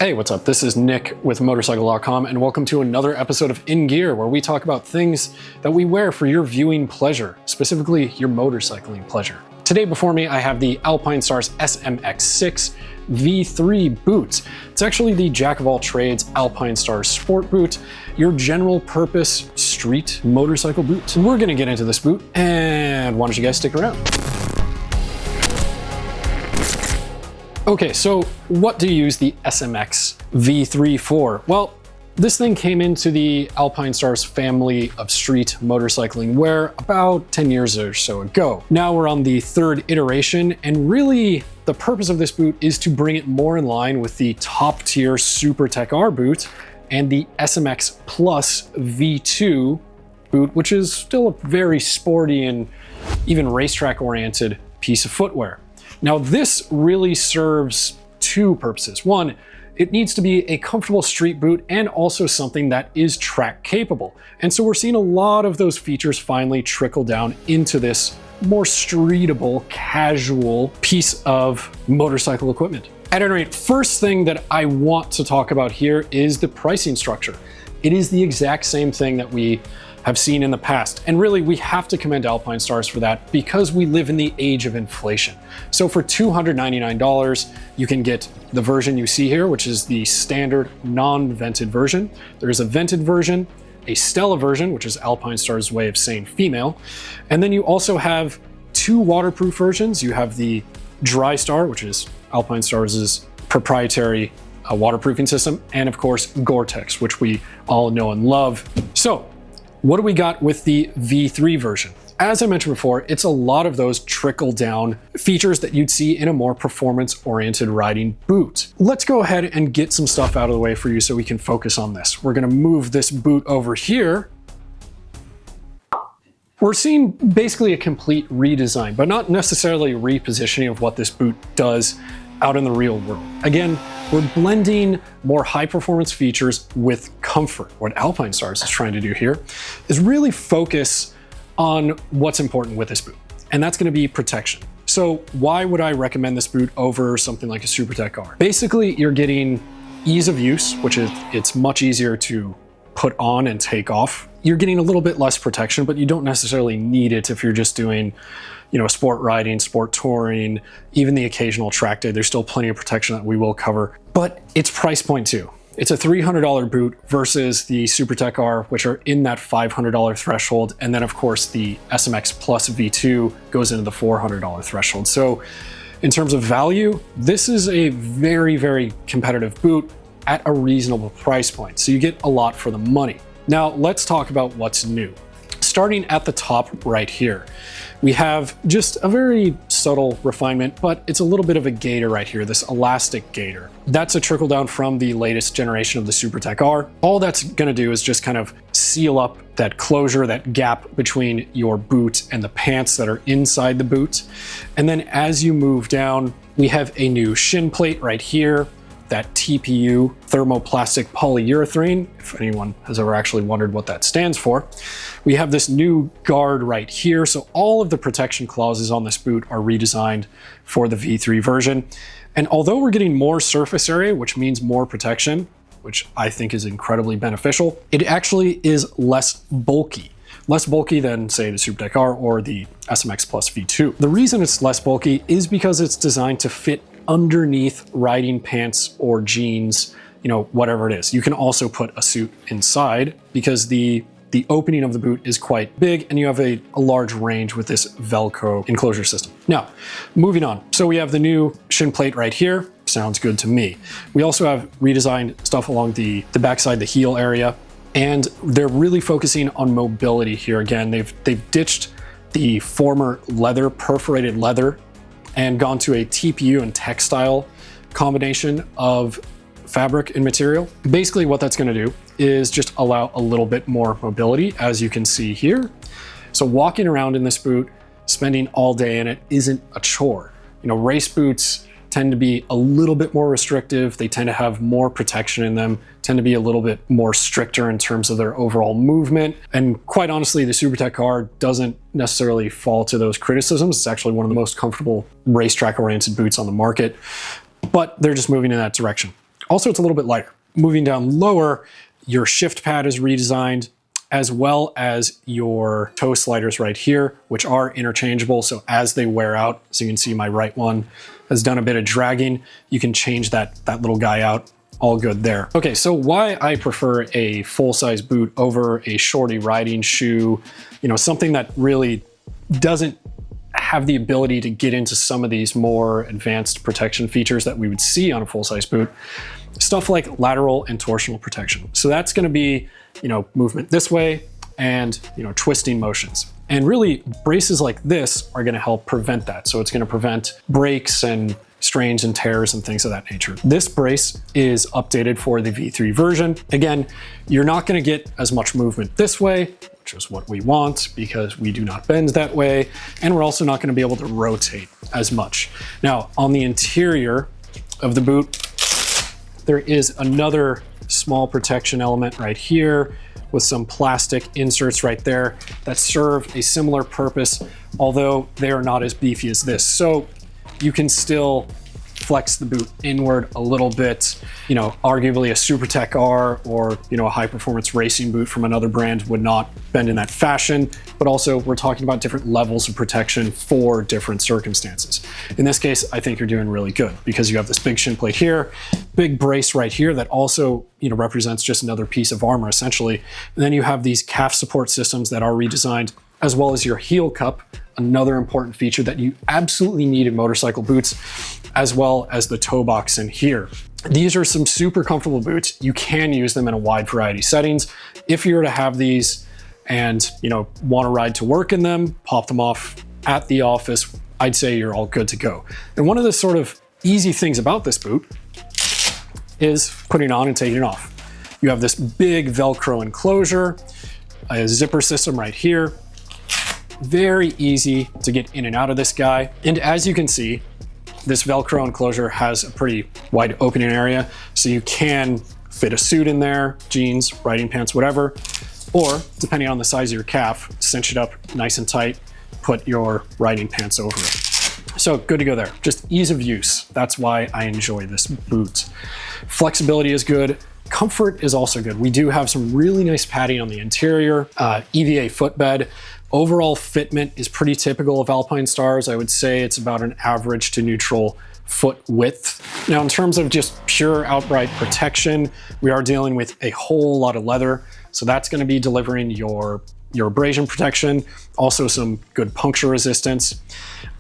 Hey, what's up? This is Nick with Motorcycle.com, and welcome to another episode of In Gear, where we talk about things that we wear for your viewing pleasure, specifically your motorcycling pleasure. Today before me, I have the Alpinestars SMX6 V3 boot. It's actually the jack of all trades Alpinestars sport boot, your general purpose street motorcycle boot. We're gonna get into this boot, and why don't you guys stick around? Okay, so what do you use the SMX V3 for? Well, this thing came into the Alpinestars family of street motorcycling wear about 10 years or so ago. Now we're on the third iteration, and really the purpose of this boot is to bring it more in line with the top tier Supertech R boot and the SMX Plus V2 boot, which is still a very sporty and even racetrack oriented piece of footwear. Now this really serves two purposes. One, it needs to be a comfortable street boot and also something that is track capable. And so we're seeing a lot of those features finally trickle down into this more streetable, casual piece of motorcycle equipment. At any rate, first thing that I want to talk about here is the pricing structure. It is the exact same thing that we have seen in the past. And really, we have to commend Alpinestars for that because we live in the age of inflation. So for $299, you can get the version you see here, which is the standard non-vented version. There is a vented version, a Stella version, which is Alpinestars' way of saying female. And then you also have two waterproof versions. You have the Dry Star, which is Alpinestars' proprietary waterproofing system, and of course, Gore-Tex, which we all know and love. So, what do we got with the V3 version? As I mentioned before, it's a lot of those trickle down features that you'd see in a more performance-oriented riding boot. Let's go ahead and get some stuff out of the way for you so we can focus on this. We're gonna move this boot over here. We're seeing basically a complete redesign, but not necessarily a repositioning of what this boot does out in the real world. Again, we're blending more high performance features with comfort. What Alpinestars is trying to do here is really focus on what's important with this boot, and that's gonna be protection. So why would I recommend this boot over something like a Supertech R? Basically, you're getting ease of use, which is it's much easier to put on and take off. You're getting a little bit less protection, but you don't necessarily need it if you're just doing, sport riding, sport touring, even the occasional track day. There's still plenty of protection that we will cover, but it's price point too. It's a $300 boot versus the Supertech R, which are in that $500 threshold. And then of course the SMX Plus V2 goes into the $400 threshold. So in terms of value, this is a very, very competitive boot at a reasonable price point. So you get a lot for the money. Now let's talk about what's new. Starting at the top right here, we have just a very subtle refinement, but it's a little bit of a gaiter right here, this elastic gaiter. That's a trickle down from the latest generation of the Supertech R. All that's gonna do is just kind of seal up that closure, that gap between your boot and the pants that are inside the boot. And then as you move down, we have a new shin plate right here, that TPU, thermoplastic polyurethane, if anyone has ever actually wondered what that stands for. We have this new guard right here. So all of the protection clauses on this boot are redesigned for the V3 version. And although we're getting more surface area, which means more protection, which I think is incredibly beneficial, it actually is less bulky. Less bulky than, say, the Supertech R or the SMX Plus V2. The reason it's less bulky is because it's designed to fit underneath riding pants or jeans, whatever it is. You can also put a suit inside because the opening of the boot is quite big and you have a large range with this Velcro enclosure system. Now, moving on. So we have the new shin plate right here. Sounds good to me. We also have redesigned stuff along the backside, the heel area, and they're really focusing on mobility here. Again, they've ditched the former leather, perforated leather, and gone to a TPU and textile combination of fabric and material. Basically what that's gonna do is just allow a little bit more mobility, as you can see here. So walking around in this boot, spending all day in it isn't a chore. Race boots tend to be a little bit more restrictive. They tend to have more protection in them, tend to be a little bit more stricter in terms of their overall movement. And quite honestly, the Supertech R doesn't necessarily fall to those criticisms. It's actually one of the most comfortable racetrack oriented boots on the market, but they're just moving in that direction. Also, it's a little bit lighter. Moving down lower, your shift pad is redesigned, as well as your toe sliders right here, which are interchangeable. So as they wear out, so you can see my right one has done a bit of dragging, you can change that little guy out. All good there. Okay, so why I prefer a full-size boot over a shorty riding shoe, something that really doesn't have the ability to get into some of these more advanced protection features that we would see on a full-size boot. Stuff like lateral and torsional protection. So that's gonna be, movement this way and, twisting motions. And really, braces like this are gonna help prevent that. So it's gonna prevent breaks and strains and tears and things of that nature. This brace is updated for the V3 version. Again, you're not gonna get as much movement this way, which is what we want because we do not bend that way. And we're also not gonna be able to rotate as much. Now, on the interior of the boot, there is another small protection element right here with some plastic inserts right there that serve a similar purpose, although they are not as beefy as this. So you can still flex the boot inward a little bit. Arguably a Supertech R or, a high performance racing boot from another brand would not bend in that fashion, but also we're talking about different levels of protection for different circumstances. In this case, I think you're doing really good because you have this big shin plate here, big brace right here that also, represents just another piece of armor essentially. And then you have these calf support systems that are redesigned, as well as your heel cup, another important feature that you absolutely need in motorcycle boots, as well as the toe box in here. These are some super comfortable boots. You can use them in a wide variety of settings. If you were to have these and, want to ride to work in them, pop them off at the office, I'd say you're all good to go. And one of the sort of easy things about this boot is putting it on and taking it off. You have this big Velcro enclosure, a zipper system right here. Very easy to get in and out of this guy. And as you can see, this Velcro enclosure has a pretty wide opening area, so you can fit a suit in there, jeans, riding pants, whatever, or depending on the size of your calf, cinch it up nice and tight, put your riding pants over it. So good to go there. Just ease of use. That's why I enjoy this boot. Flexibility is good. Comfort is also good. We do have some really nice padding on the interior, EVA footbed. Overall fitment is pretty typical of Alpinestars. I would say it's about an average to neutral foot width. Now, in terms of just pure outright protection, we are dealing with a whole lot of leather. So that's gonna be delivering your abrasion protection, also some good puncture resistance.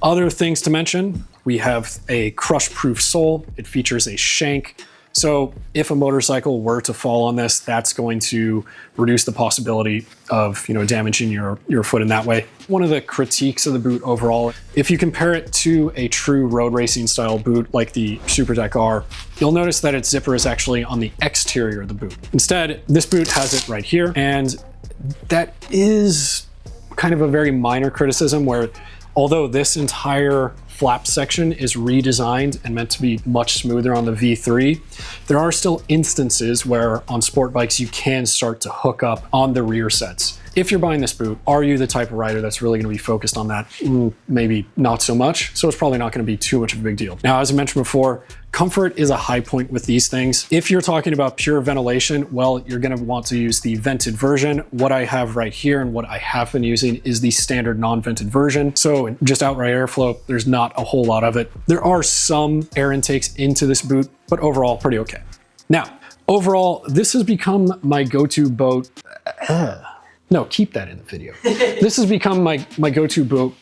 Other things to mention, we have a crush-proof sole. It features a shank. So if a motorcycle were to fall on this, that's going to reduce the possibility of damaging your foot in that way. One of the critiques of the boot overall, if you compare it to a true road racing style boot like the Supertech R, you'll notice that its zipper is actually on the exterior of the boot. Instead, this boot has it right here, and that is kind of a very minor criticism where although this entire flap section is redesigned and meant to be much smoother on the V3, there are still instances where on sport bikes you can start to hook up on the rear sets. If you're buying this boot, are you the type of rider that's really going to be focused on that? Maybe not so much, so it's probably not going to be too much of a big deal. Now, as I mentioned before, comfort is a high point with these things. If you're talking about pure ventilation, well, you're going to want to use the vented version. What I have right here and what I have been using is the standard non-vented version. So just outright airflow, there's not a whole lot of it. There are some air intakes into this boot, but overall pretty okay. Now, overall, this has become my go-to boat. No, keep that in the video. This has become my go-to boot.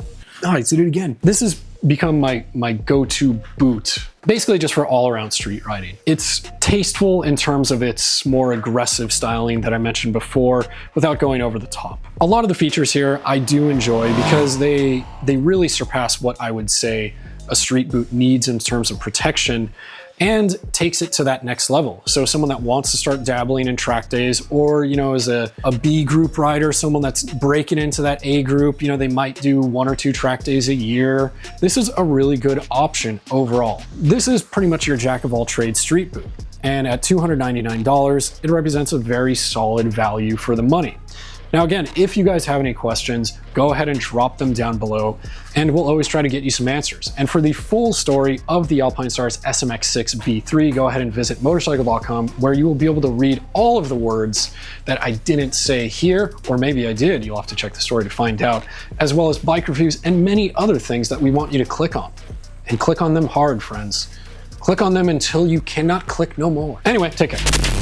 Oh, I did it again. This has become my go-to boot, basically just for all-around street riding. It's tasteful in terms of its more aggressive styling that I mentioned before, without going over the top. A lot of the features here I do enjoy because they really surpass what I would say a street boot needs in terms of protection, and takes it to that next level. So someone that wants to start dabbling in track days, or is a B group rider, someone that's breaking into that A group, they might do 1 or 2 track days a year. This is a really good option overall. This is pretty much your jack of all trades street boot. And at $299, it represents a very solid value for the money. Now again, if you guys have any questions, go ahead and drop them down below, and we'll always try to get you some answers. And for the full story of the Alpinestars SMX6 V3, go ahead and visit Motorcycle.com, where you will be able to read all of the words that I didn't say here, or maybe I did. You'll have to check the story to find out, as well as bike reviews and many other things that we want you to click on. And click on them hard, friends. Click on them until you cannot click no more. Anyway, take care.